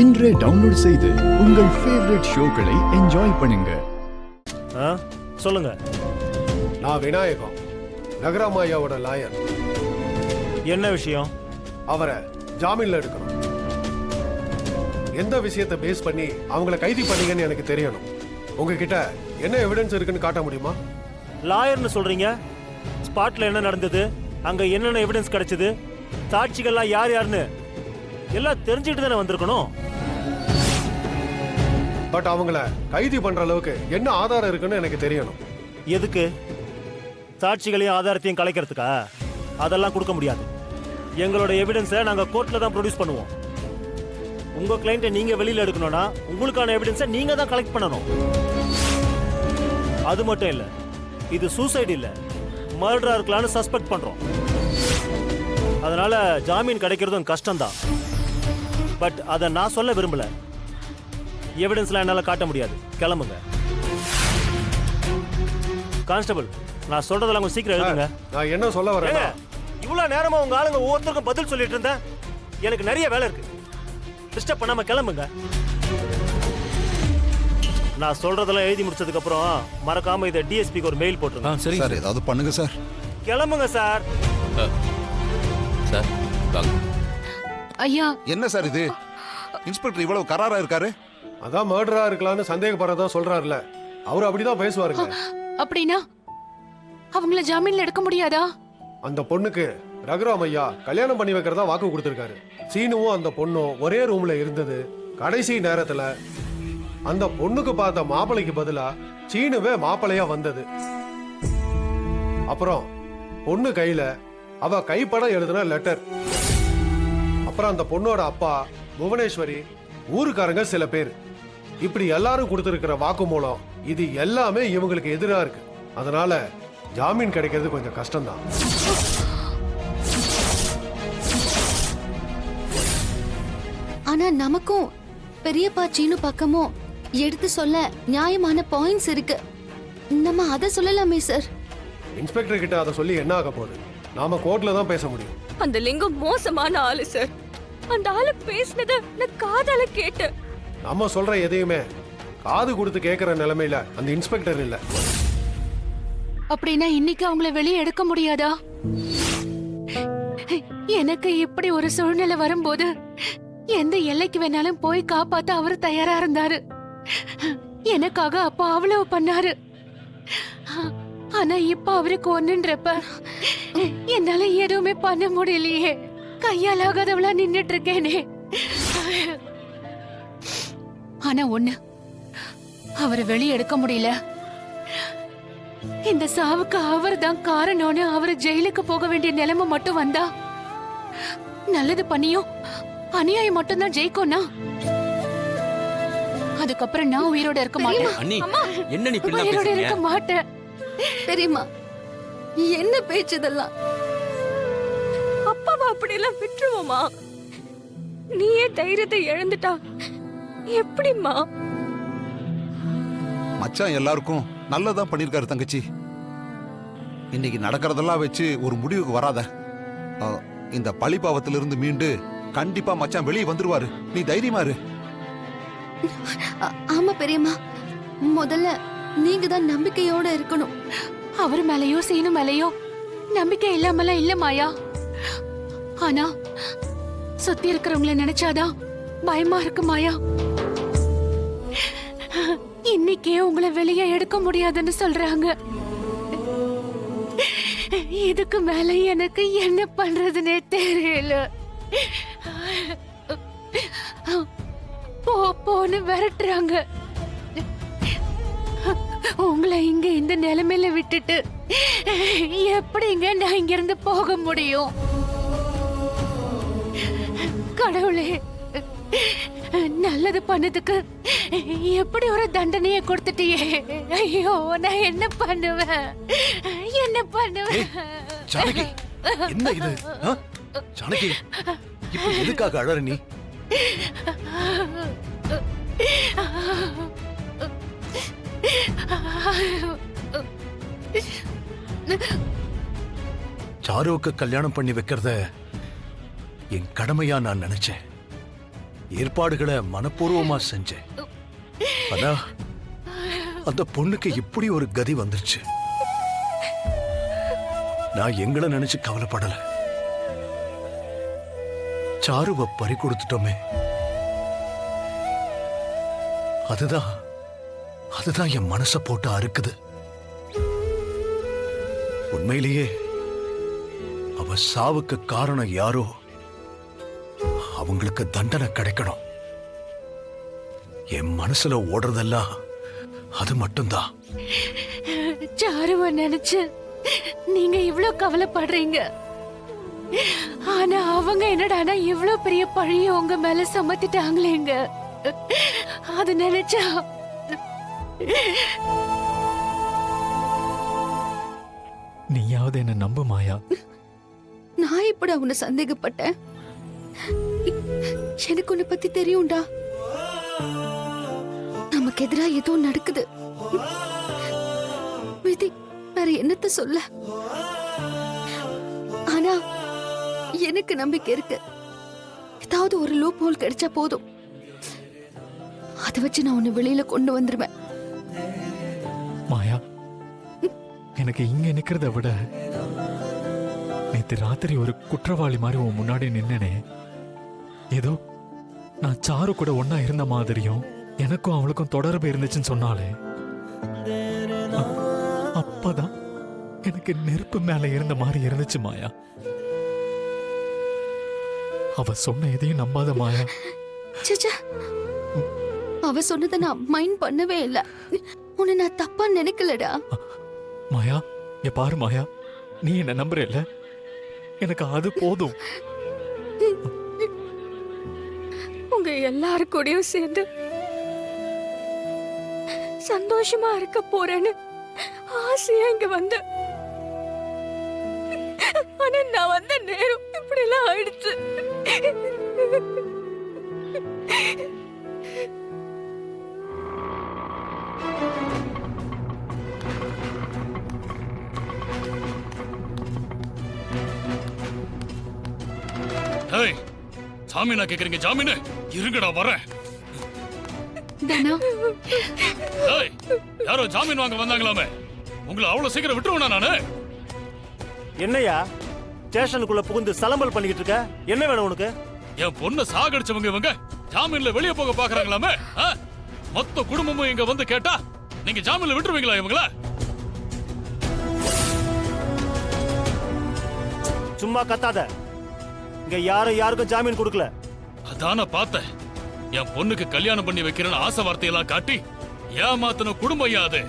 இன்றே டவுன்லோட் செய்து உங்கள் ஃபேவரட் ஷோக்களை என்ஜாய் பண்ணுங்க. சொல்லுங்க. நான் விநாயகம், நகராமாயாவோட லாயர். என்ன விஷயம்? அவரை ஜாமீன்ல எடுக்கணும். எந்த விஷயத்தை பேஸ் பண்ணி அவங்கள கைது பண்ணீங்கன்னு எனக்கு தெரியணும். உங்ககிட்ட என்ன எவிடன்ஸ் இருக்குன்னு காட்ட முடியுமா? லாயர்னு சொல்றீங்க. ஸ்பாட்ல என்ன நடந்தது, அங்க என்னென்ன எவிடன்ஸ் கிடைச்சது, சாட்சிகள்லாம் யார் யாருன்னு எல்லாம் தெரிஞ்சுட்டு தானே வந்திருக்கணும். பட் அவங்கள கைது பண்ற அளவுக்கு என்ன ஆதாரம் இருக்குன்னு எனக்கு தெரியணும். எதுக்கு? சாட்சிகளையும் ஆதாரத்தையும் கலைக்கிறதுக்கா? அதெல்லாம் கொடுக்க முடியாது. எங்களோட எவிடன்ஸை நாங்க கோர்ட்ல தான் ப்ரொடியூஸ் பண்ணுவோம். உங்க கிளைண்ட்டை நீங்க வெளியில எடுக்கணும்னா உங்களுக்கான எவிடன்ஸை நீங்க தான் கலெக்ட் பண்ணணும். அது மட்டும் இல்ல, இது சூசைட் இல்ல, மர்டரா இருக்கலாம்னு சஸ்பெக்ட் பண்றோம். அதனால ஜாமீன் கிடைக்கிறதும் கஷ்டம்தான். பட் அதை நான் சொல்ல விரும்பல. எவிடன்ஸ்லாம் என்னால காட்ட முடியாது. கிளம்புங்க. கான்ஸ்டபிள், நான் சொல்றதெல்லாம் கொஞ்சம் சீக்கிரம் எழுதுங்க. நான் என்ன சொல்ல வரேன்? இவ்வளவு நேரமா உங்க ஆளுங்க ஒவ்வொருத்தருக்கும் பதில் சொல்லிட்டு இருந்தேன். எனக்கு நிறைய வேலை இருக்கு. டிஸ்டர்ப் பண்ணாம கிளம்புங்க. நான் சொல்றதெல்லாம் எழுதி முடிச்சதுக்கு அப்புறம் மறக்காம இதை டிஎஸ்பிக்கு ஒரு மெயில் போட்டுருங்க. சரி சார், ஏதாவது பண்ணுங்க சார். கிளம்புங்க சார். சார் ஐயா, என்ன சார் இது? இன்ஸ்பெக்டர் இவ்வளவு கராரா இருக்காரு. அதான் மர்டரா இருக்கலாம்னு சந்தேகப்படுறதா சொல்றாருல, அவரு அப்படிதான் பேசுவாருங்க. அப்படின்னா அவங்கள ஜாமீன்ல எடுக்க முடியாதா? அந்த பொண்ணுக்கு ரகுராம் ஐயா கல்யாணம் பண்ணி வைக்கிறதா வாக்கு கொடுத்திருக்காரு. சீனுவும் அந்த பொண்ணும் ஒரே ரூம்ல இருந்தது. கடைசி நேரத்துல அந்த பொண்ணுக்கு பார்த்த மாப்பிளைக்கு பதிலா சீனுவே மாப்பிளையா வந்தது. அப்புறம் பொண்ணு கையில அவ கைப்படம் எழுதின லெட்டர். அப்புறம் அந்த பொண்ணோட அப்பா, புவனேஸ்வரி, ஊருக்காரங்க சில பேர், இப்படி எல்லாரும் கொடுத்திருக்கிற வாக்குமூலம் இது எல்லாமே இவங்களுக்கு எதிரா இருக்கு. அதனால ஜாமீன் கிடைக்கிறது கொஞ்சம் கஷ்டம்தான். ஆனா நமக்கும் பெரியப்பா சீனு பக்கமும் எடுத்து சொல்ல நியாயமான பாயிண்ட்ஸ் இருக்கு. நம்ம அதை சொல்லலாமே சார். இன்ஸ்பெக்டர் கிட்ட அதை சொல்லி என்ன ஆக போகுது? நாம கோர்ட்ல தான் பேச முடியும். அந்த லிங்கம் மோசமான ஆளு சார். அந்த ஆளு பேசினத நான் காதால கேட்டேன். நம்ம சொல்ற எதையுமே காது கொடுத்து கேட்கிற நிலைமையில அந்த இன்ஸ்பெக்டர் இல்ல. அப்படின்னா இன்னைக்கு அவங்கள வெளியே எடுக்க முடியாதா? எனக்கு இப்படி ஒரு சூழ்நிலை வரும்போது எந்த எல்லைக்கு வேணாலும் போய் காப்பாத்த அவரு தயாரா இருந்தாரு. எனக்காக அப்பா அவ்வளவு பண்ணாரு. ஆனா இப்ப அவருக்கு ஒண்ணுன்றப்ப என்னால எதுவுமே பண்ண முடியலையே. கையால் ஆகாதவளா நின்னுட்டு இருக்கேனே. ஆனா ஒண்ணு, அவரை வெளியே எடுக்க முடியல. இந்த சாவுக்கு அவர் தான் காரணம்னு அவரு ஜெயிலுக்கு போக வேண்டிய நிலைமை மட்டும் வந்தா, நல்லது பண்ணியும் அநியாயம் மட்டும் தான் ஜெயிக்கும்னா, அதுக்கப்புறம் நான் உயிரோட இருக்க மாட்டேன். உயிரோட இருக்க மாட்டேன். பெரியம்மா, என்ன பேச்சு இதெல்லாம்? அப்பாவை அப்படியெல்லாம் விட்டுருவோமா? நீயே தைரியத்தை இழந்துட்டா எப்படிம்மா? மச்சான் எல்லாருக்கும் நல்லதான் பண்ணிருக்காரு தங்கச்சி. இன்னைக்கு நடக்கிறதெல்லாம் வச்சு ஒரு முடிவுக்கு வராத. இந்த பழிபாவத்திலிருந்து மீண்டு கண்டிப்பா மச்சான் வெளியே வந்துருவாரு. நீ தைரியமா இரு. ஆமா பெரியம்மா, முதல்ல நீங்க தான் நம்பிக்கையோட இருக்கணும். அவர் மேலயோ சீனு மேலயோ நம்பிக்கை இல்லாமலாம் இல்ல மாயா. ஆனா சுத்தி இருக்கிறவங்களை நினைச்சாதான் பயமா இருக்கு மாயா. இன்னைக்கே உங்களை வெளியே எடுக்க முடியாதுன்னு சொல்றாங்க. இதுக்கு மேல எனக்கு என்ன பண்றதுன்னே தெரியல. போன்னு விரட்டுறாங்க. உங்களை இங்க இந்த நிலைமையில விட்டுட்டு எப்படிங்க நான் இங்க இருந்து போக முடியும்? கடவுளே, நல்லது பண்ணதுக்கு எப்படி ஒரு தண்டனையை கொடுத்துட்டியே. ஐயோ, நான் என்ன பண்ணுவேன்? என்ன பண்ணுவேன்? ஜானகி, என்ன இது? ஜானகி, இப்ப எதுக்காக அழற நீ? சாருவுக்கு கல்யாணம் பண்ணி வைக்கிறத என் கடமையா நான் நினைச்சேன். ஏற்பாடுகளை மனப்பூர்வமா செஞ்சேன். ஆனா அந்த பொண்ணுக்கு இப்படி ஒரு கதி வந்துருச்சு. நான் எங்களை நினைச்சு கவலைப்படல. சாருவை பறி கொடுத்துட்டோமே, அதுதான் என் மனசை போட்டு அறுக்குது. உண்மையிலேயே அவ சாவுக்கு காரணம் யாரோ அவங்களுக்கு தண்டனை கிடைக்கணும். என் மனசுல ஓடுறதெல்லாம் அது மட்டும்தான். சாருவ நினைச்சு நீங்க இவ்ளோ கவலைப்படுறீங்க. ஆனா அவங்க என்னடானா இவ்ளோ பெரிய பழிய உங்க மேல சுமத்திட்டாங்களேங்க. அது நினைச்சா நீயாவது என்ன நம்பு மாயா. நான் இப்படி அவனை சந்தேகப்பட்டேன். எனக்கு உன்னை பத்தி தெரியும்டா. நமக்கு எதிரா ஏதோ நடக்குது. விதி வேற என்னத்த சொல்ல. ஆனா எனக்கு நம்பிக்கை இருக்கு. ஏதாவது ஒரு லூப் ஹோல் கிடைச்சா போதும். அதை வச்சு நான் உன்னை வெளியில கொண்டு வந்துருவேன். மாயா, எனக்கு இங்க நிக்கிறத விட நேத்து ராத்திரி ஒரு குற்றவாளி மாதிரி உன் முன்னாடி நின்னனே, ஏதோ நான் சாரு கூட ஒன்னா இருந்த மாதிரியும் எனக்கும் அவளுக்கும் தொடர்பு இருந்துச்சுன்னு சொன்னாலே, அப்பதான் எனக்கு நெருப்பு மேல இருந்த மாதிரி இருந்துச்சு மாயா. அவ சொன்ன எதையும் நம்பாத மாயா. ச்சே, அவ சொன்னதை நான் மைண்ட் பண்ணவே இல்ல. உன்னை நான் தப்பா நினைக்கலடா. மாயா, இங்க பாரு மாயா, நீ என்ன நம்புற இல்ல, எனக்கு அது போதும். உங்க எல்லாரு கூடயும் சேர்ந்து சந்தோஷமா இருக்க போறேன்னு ஆசையா இங்க வந்து, ஆனா நான் வந்த நேரம் இப்படி எல்லாம் ஆயிடுச்சு. ஏய், ஜாமீனா கேக்குறீங்க? ஜாமீன் இருங்கடா, வரேன். தனா, ஏய், யாரோ ஜாமீன் வாங்க வந்தாங்களாமே, உங்களை அவ்வளவு சீக்கிரம் விட்டுருவேனா நானு? என்னையா ஸ்டேஷனுக்குள்ள புகுந்து சலம்பல் பண்ணிக்கிட்டு இருக்க? என்ன வேணும் உனக்கு? என் பொண்ணை சாகடிச்சவங்க இவங்க ஜாமீன்ல வெளியே போக பாக்குறாங்களாமே. மொத்த குடும்பமும் இங்க வந்து கேட்டா நீங்க ஜாமீன்ல விட்டுருவீங்களா இவங்கள? சும்மா கத்தாத. இங்க யாருக்கும் ஜாமீன் கொடுக்கல. அதான பார்த்தேன். என் பொண்ணுக்கு கல்யாணம் பண்ணி வைக்கிறேன்னு ஆசை வார்த்தையெல்லாம் காட்டி ஏமாத்தின குடும்பம் அது.